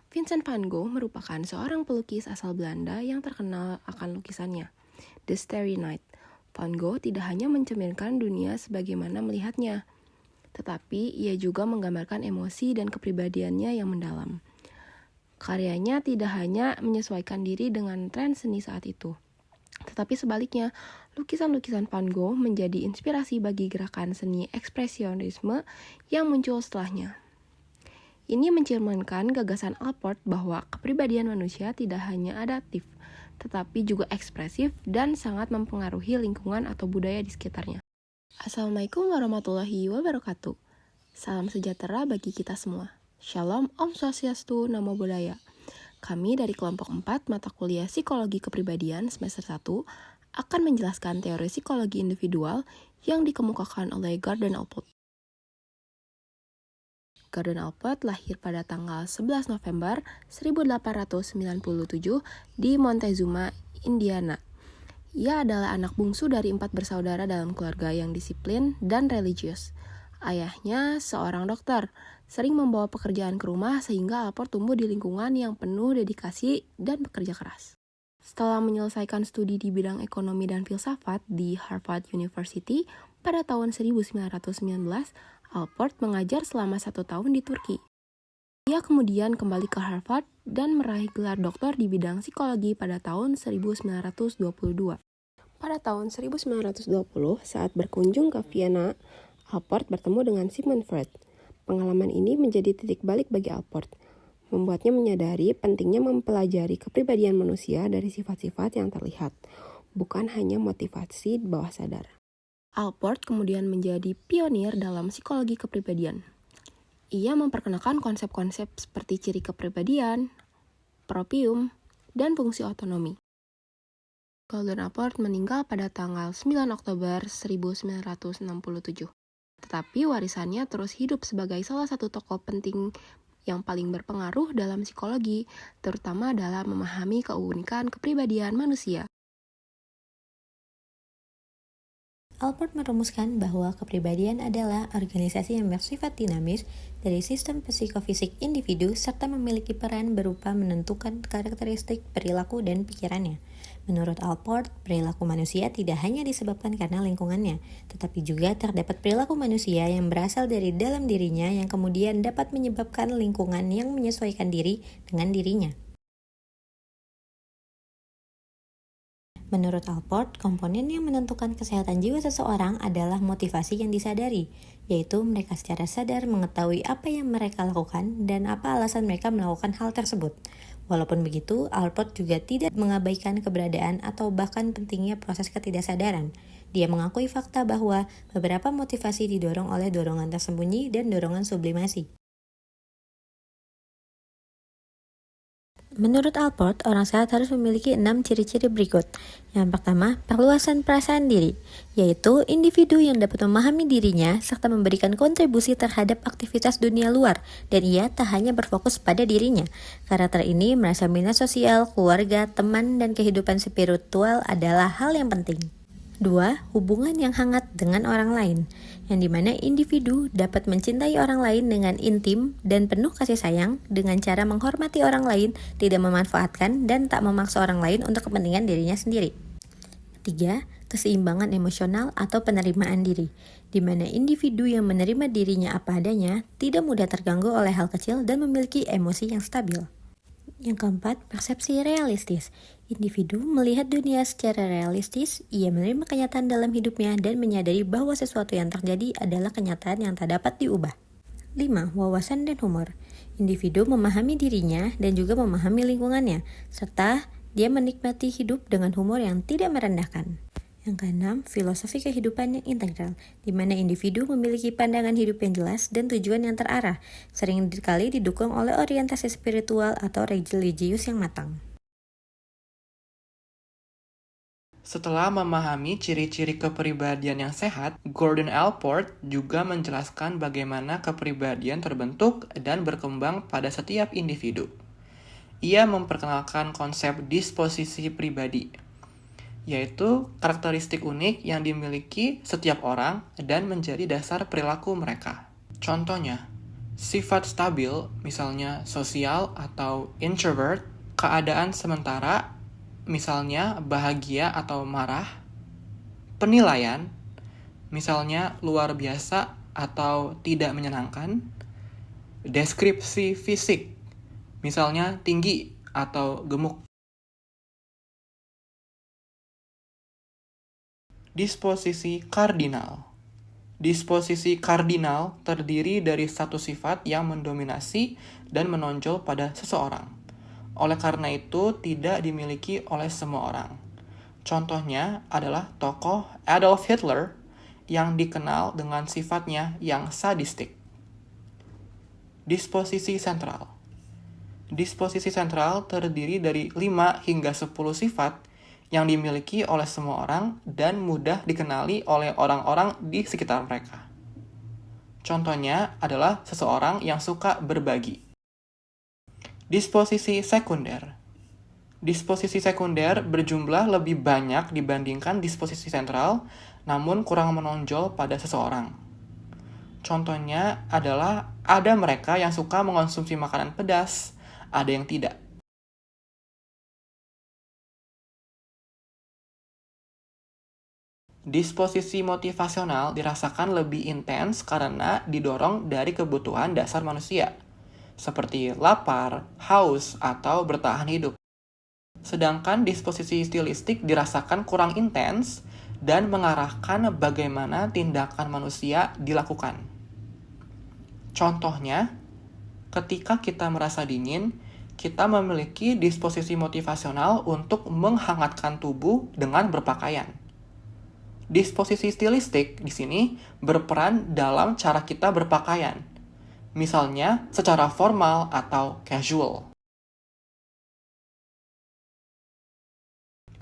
Vincent van Gogh merupakan seorang pelukis asal Belanda yang terkenal akan lukisannya, The Starry Night. Van Gogh tidak hanya mencerminkan dunia sebagaimana melihatnya, tetapi ia juga menggambarkan emosi dan kepribadiannya yang mendalam. Karyanya tidak hanya menyesuaikan diri dengan tren seni saat itu, tetapi sebaliknya, lukisan-lukisan Van Gogh menjadi inspirasi bagi gerakan seni ekspresionisme yang muncul setelahnya. Ini mencerminkan gagasan Allport bahwa kepribadian manusia tidak hanya adaptif, tetapi juga ekspresif dan sangat mempengaruhi lingkungan atau budaya di sekitarnya. Assalamualaikum warahmatullahi wabarakatuh. Salam sejahtera bagi kita semua. Shalom, Om Swastiastu, Namo Buddhaya. Kami dari kelompok 4 mata kuliah Psikologi Kepribadian semester 1 akan menjelaskan teori psikologi individual yang dikemukakan oleh Gordon Allport. Gordon Allport lahir pada tanggal 11 November 1897 di Montezuma, Indiana. Ia adalah anak bungsu dari 4 bersaudara dalam keluarga yang disiplin dan religius. Ayahnya seorang dokter, sering membawa pekerjaan ke rumah sehingga Allport tumbuh di lingkungan yang penuh dedikasi dan bekerja keras. Setelah menyelesaikan studi di bidang ekonomi dan filsafat di Harvard University pada tahun 1919, Allport mengajar selama 1 tahun di Turki. Ia kemudian kembali ke Harvard dan meraih gelar doktor di bidang psikologi pada tahun 1922. Pada tahun 1920, saat berkunjung ke Vienna, Allport bertemu dengan Sigmund Freud. Pengalaman ini menjadi titik balik bagi Allport, membuatnya menyadari pentingnya mempelajari kepribadian manusia dari sifat-sifat yang terlihat, bukan hanya motivasi bawah sadar. Allport kemudian menjadi pionir dalam psikologi kepribadian. Ia memperkenalkan konsep-konsep seperti ciri kepribadian, proprium, dan fungsi otonomi. Gordon Allport meninggal pada tanggal 9 Oktober 1967. Tetapi warisannya terus hidup sebagai salah satu tokoh penting yang paling berpengaruh dalam psikologi, terutama dalam memahami keunikan kepribadian manusia. Allport merumuskan bahwa kepribadian adalah organisasi yang bersifat dinamis dari sistem psikofisik individu serta memiliki peran berupa menentukan karakteristik perilaku dan pikirannya. Menurut Allport, perilaku manusia tidak hanya disebabkan karena lingkungannya, tetapi juga terdapat perilaku manusia yang berasal dari dalam dirinya yang kemudian dapat menyebabkan lingkungan yang menyesuaikan diri dengan dirinya. Menurut Allport, komponen yang menentukan kesehatan jiwa seseorang adalah motivasi yang disadari, yaitu mereka secara sadar mengetahui apa yang mereka lakukan dan apa alasan mereka melakukan hal tersebut. Walaupun begitu, Allport juga tidak mengabaikan keberadaan atau bahkan pentingnya proses ketidaksadaran. Dia mengakui fakta bahwa beberapa motivasi didorong oleh dorongan tersembunyi dan dorongan sublimasi. Menurut Allport, orang sehat harus memiliki 6 ciri-ciri berikut. Yang pertama, perluasan perasaan diri, yaitu individu yang dapat memahami dirinya serta memberikan kontribusi terhadap aktivitas dunia luar, dan ia tak hanya berfokus pada dirinya. Karakter ini merasa minat sosial, keluarga, teman, dan kehidupan spiritual adalah hal yang penting. 2. Hubungan yang hangat dengan orang lain, yang dimana individu dapat mencintai orang lain dengan intim dan penuh kasih sayang dengan cara menghormati orang lain, tidak memanfaatkan dan tak memaksa orang lain untuk kepentingan dirinya sendiri. 3. Keseimbangan emosional atau penerimaan diri, di mana individu yang menerima dirinya apa adanya, tidak mudah terganggu oleh hal kecil dan memiliki emosi yang stabil. Yang keempat, persepsi realistis. Individu melihat dunia secara realistis, ia menerima kenyataan dalam hidupnya dan menyadari bahwa sesuatu yang terjadi adalah kenyataan yang tak dapat diubah. 5. Wawasan dan humor. Individu memahami dirinya dan juga memahami lingkungannya, serta dia menikmati hidup dengan humor yang tidak merendahkan. Yang keenam, filosofi kehidupan yang integral, di mana individu memiliki pandangan hidup yang jelas dan tujuan yang terarah, sering kali didukung oleh orientasi spiritual atau religius yang matang. Setelah memahami ciri-ciri kepribadian yang sehat, Gordon Allport juga menjelaskan bagaimana kepribadian terbentuk dan berkembang pada setiap individu. Ia memperkenalkan konsep disposisi pribadi, yaitu karakteristik unik yang dimiliki setiap orang dan menjadi dasar perilaku mereka. Contohnya, Sifat stabil, misalnya sosial atau introvert, keadaan sementara, misalnya bahagia atau marah, penilaian, misalnya luar biasa atau tidak menyenangkan, deskripsi fisik, misalnya tinggi atau gemuk. Disposisi kardinal. Disposisi kardinal terdiri dari satu sifat yang mendominasi dan menonjol pada seseorang. Oleh karena itu, tidak dimiliki oleh semua orang. Contohnya adalah tokoh Adolf Hitler yang dikenal dengan sifatnya yang sadistik. Disposisi sentral. Disposisi sentral terdiri dari 5 hingga 10 sifat yang dimiliki oleh semua orang dan mudah dikenali oleh orang-orang di sekitar mereka. Contohnya adalah seseorang yang suka berbagi. Disposisi sekunder. Disposisi sekunder berjumlah lebih banyak dibandingkan disposisi sentral, namun kurang menonjol pada seseorang. Contohnya adalah ada mereka yang suka mengonsumsi makanan pedas, ada yang tidak. Disposisi motivasional dirasakan lebih intens karena didorong dari kebutuhan dasar manusia, seperti lapar, haus, atau bertahan hidup. Sedangkan disposisi stilistik dirasakan kurang intens dan mengarahkan bagaimana tindakan manusia dilakukan. Contohnya, ketika kita merasa dingin, kita memiliki disposisi motivasional untuk menghangatkan tubuh dengan berpakaian. Disposisi stilistik di sini berperan dalam cara kita berpakaian, misalnya secara formal atau casual.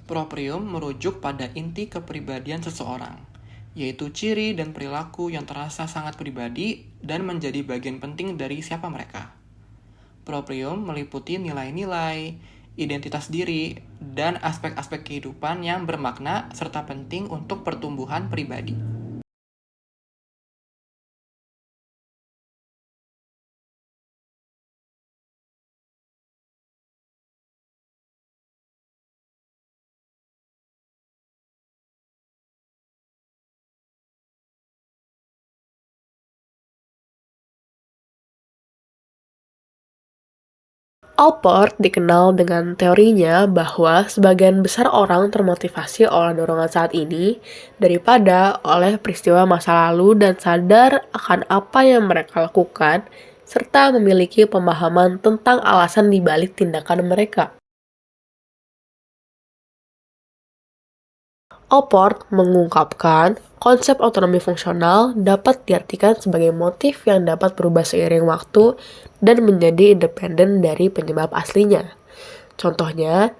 Proprium merujuk pada inti kepribadian seseorang, yaitu ciri dan perilaku yang terasa sangat pribadi dan menjadi bagian penting dari siapa mereka. Proprium meliputi nilai-nilai, identitas diri, dan aspek-aspek kehidupan yang bermakna serta penting untuk pertumbuhan pribadi. Allport dikenal dengan teorinya bahwa sebagian besar orang termotivasi oleh dorongan saat ini daripada oleh peristiwa masa lalu dan sadar akan apa yang mereka lakukan serta memiliki pemahaman tentang alasan dibalik tindakan mereka. Allport mengungkapkan konsep otonomi fungsional dapat diartikan sebagai motif yang dapat berubah seiring waktu dan menjadi independen dari penyebab aslinya. Contohnya,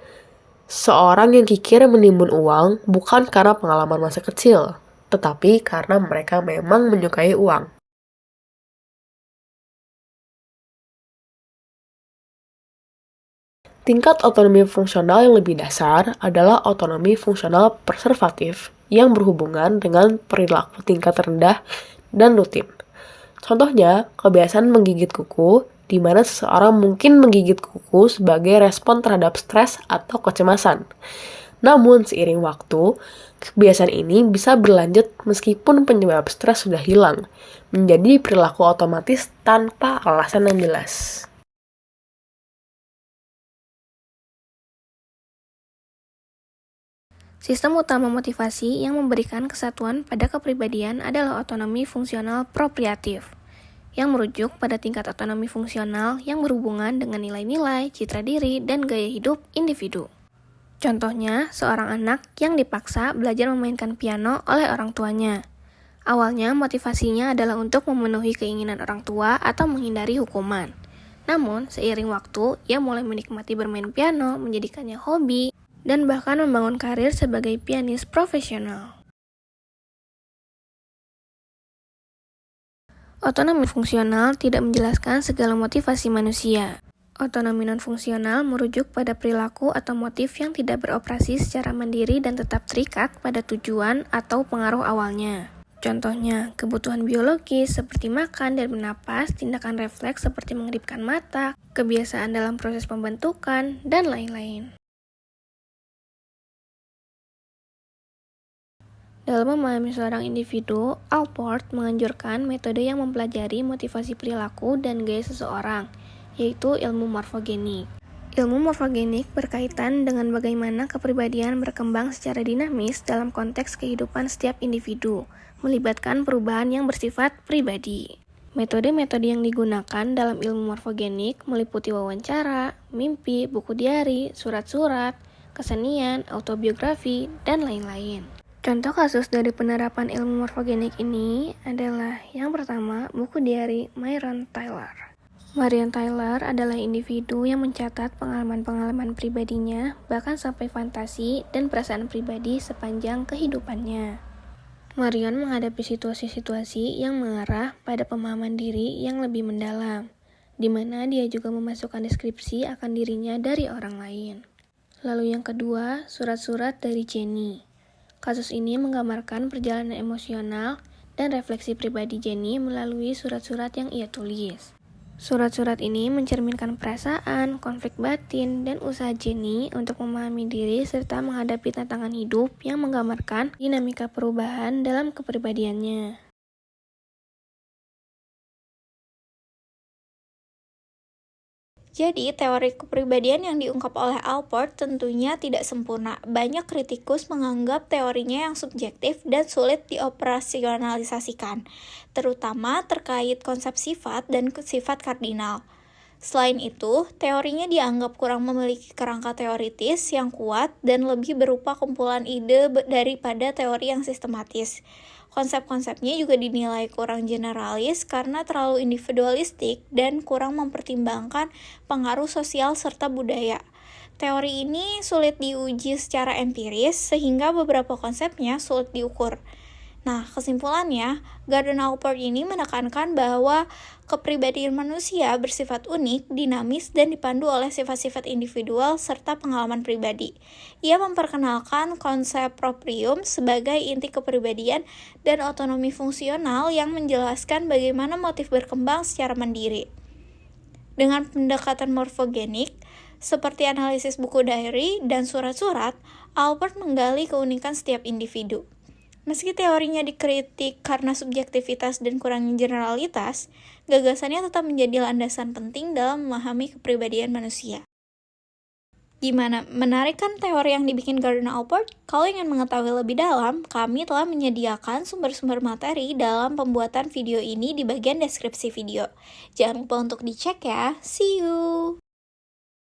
seorang yang kikir menimbun uang bukan karena pengalaman masa kecil, tetapi karena mereka memang menyukai uang. Tingkat otonomi fungsional yang lebih dasar adalah otonomi fungsional preservatif yang berhubungan dengan perilaku tingkat rendah dan rutin. Contohnya, kebiasaan menggigit kuku, di mana seseorang mungkin menggigit kuku sebagai respon terhadap stres atau kecemasan. Namun, seiring waktu, kebiasaan ini bisa berlanjut meskipun penyebab stres sudah hilang, menjadi perilaku otomatis tanpa alasan yang jelas. Sistem utama motivasi yang memberikan kesatuan pada kepribadian adalah otonomi fungsional propriatif, yang merujuk pada tingkat otonomi fungsional yang berhubungan dengan nilai-nilai, citra diri, dan gaya hidup individu. Contohnya, seorang anak yang dipaksa belajar memainkan piano oleh orang tuanya. Awalnya, motivasinya adalah untuk memenuhi keinginan orang tua atau menghindari hukuman. Namun, seiring waktu, ia mulai menikmati bermain piano, menjadikannya hobi, dan bahkan membangun karir sebagai pianis profesional. Otonomi fungsional tidak menjelaskan segala motivasi manusia. Otonomi non-fungsional merujuk pada perilaku atau motif yang tidak beroperasi secara mandiri dan tetap terikat pada tujuan atau pengaruh awalnya. Contohnya, kebutuhan biologis seperti makan dan bernapas, tindakan refleks seperti mengedipkan mata, kebiasaan dalam proses pembentukan, dan lain-lain. Dalam memahami seorang individu, Allport menganjurkan metode yang mempelajari motivasi perilaku dan gaya seseorang, yaitu ilmu morfogenik. Ilmu morfogenik berkaitan dengan bagaimana kepribadian berkembang secara dinamis dalam konteks kehidupan setiap individu, melibatkan perubahan yang bersifat pribadi. Metode-metode yang digunakan dalam ilmu morfogenik meliputi wawancara, mimpi, buku diari, surat-surat, kesenian, autobiografi, dan lain-lain. Contoh kasus dari penerapan ilmu morfogenik ini adalah yang pertama, buku diari Marion Taylor. Marion Taylor adalah individu yang mencatat pengalaman-pengalaman pribadinya, bahkan sampai fantasi dan perasaan pribadi sepanjang kehidupannya. Marion menghadapi situasi-situasi yang mengarah pada pemahaman diri yang lebih mendalam, di mana dia juga memasukkan deskripsi akan dirinya dari orang lain. Lalu yang kedua, surat-surat dari Jenny. Kasus ini menggambarkan perjalanan emosional dan refleksi pribadi Jenny melalui surat-surat yang ia tulis. Surat-surat ini mencerminkan perasaan, konflik batin, dan usaha Jenny untuk memahami diri serta menghadapi tantangan hidup yang menggambarkan dinamika perubahan dalam kepribadiannya. Jadi, teori kepribadian yang diungkap oleh Allport tentunya tidak sempurna. Banyak kritikus menganggap teorinya yang subjektif dan sulit dioperasionalisasikan, terutama terkait konsep sifat dan sifat kardinal. Selain itu, teorinya dianggap kurang memiliki kerangka teoritis yang kuat dan lebih berupa kumpulan ide daripada teori yang sistematis. Konsep-konsepnya juga dinilai kurang generalis karena terlalu individualistik dan kurang mempertimbangkan pengaruh sosial serta budaya. Teori ini sulit diuji secara empiris sehingga beberapa konsepnya sulit diukur. Nah, kesimpulannya, Gordon Allport ini menekankan bahwa kepribadian manusia bersifat unik, dinamis, dan dipandu oleh sifat-sifat individual serta pengalaman pribadi. Ia memperkenalkan konsep proprium sebagai inti kepribadian dan otonomi fungsional yang menjelaskan bagaimana motif berkembang secara mandiri. Dengan pendekatan morfogenik, seperti analisis buku diary dan surat-surat, Allport menggali keunikan setiap individu. Meski teorinya dikritik karena subjektivitas dan kurangnya generalitas, gagasannya tetap menjadi landasan penting dalam memahami kepribadian manusia. Gimana? Menarik kan teori yang dibikin Gordon Allport? Kalau ingin mengetahui lebih dalam, kami telah menyediakan sumber-sumber materi dalam pembuatan video ini di bagian deskripsi video. Jangan lupa untuk dicek ya. See you!